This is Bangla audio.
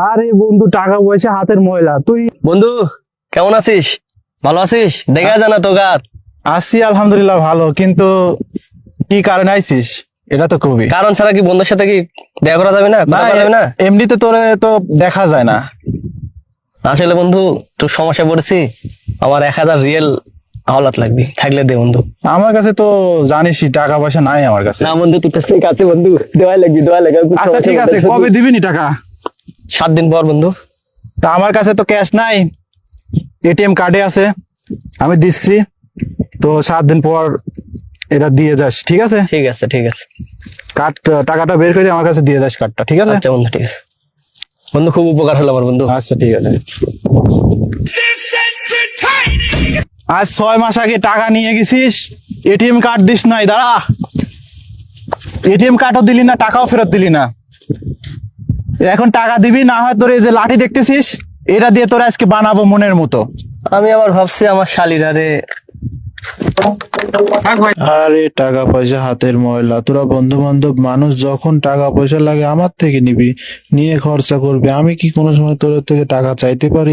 আরে বন্ধু, টাকা পয়সা হাতের ময়লা। তুই? বন্ধু কেমন আছিস? ভালো আছিস? দেখা যায় না তোগার। আছি আলহামদুলিল্লাহ ভালো, কিন্তু কি কারণে আইছিস এটা তো কবি। কারণ ছাড়া কি বন্ধুর সাথে কি দেখা করা যাবে না? কথা বলা যাবে না? এমনিতে তোরে তো দেখা যায় না। আসলে বন্ধু একটু সমস্যা পড়েছি, আমার 1000 রিয়েল হাওলাত লাগবে, থাকলে দে বন্ধু। আমার কাছে তো জানিসই টাকা পয়সা নাই আমার কাছে। না বন্ধু, তোর কাছে আছে বন্ধু, দেওয়াই লাগবে, দেওয়াই লাগবে। আচ্ছা ঠিক আছে, কবে দিবিনি টাকা? 7 দিন পর বন্ধু। তা আমার কাছে তো ক্যাশ নাই, এটিএম কার্ডে আছে, আমি দিচ্ছি। তো 7 দিন পর এটা দিয়ে যাস, ঠিক আছে? ঠিক আছে ঠিক আছে। কার্ড, টাকাটা বের করে আমার কাছে দিয়ে যাস কার্ডটা, ঠিক আছে? আচ্ছা বন্ধু ঠিক আছে। বন্ধু খুব উপকার হলো আমার বন্ধু। আচ্ছা ঠিক আছে। আজ 6 মাস আগে টাকা নিয়ে গেছিস, এটিএম কার্ড দিস নাই। দাঁড়া, এটিএম কার্ডও দিলি না, টাকাও ফেরত দিলি না। এখন টাকা দিবি, না হয় তোর এই যে লাঠি দেখতেছিস, এটা দিয়ে তোর আজকে বানাবো মনের মতো। আমি আবার ভাবছি আমার শালিরা রে। আরে টাকা পয়সা হাতের ময়লা। তোরা বন্ধু বান্ধব মানুষ, যখন টাকা পয়সা লাগে আমার থেকে নিবি, নিয়ে খরচা করবি। আমি কি কোনো সময় তোর থেকে টাকা চাইতে পারি?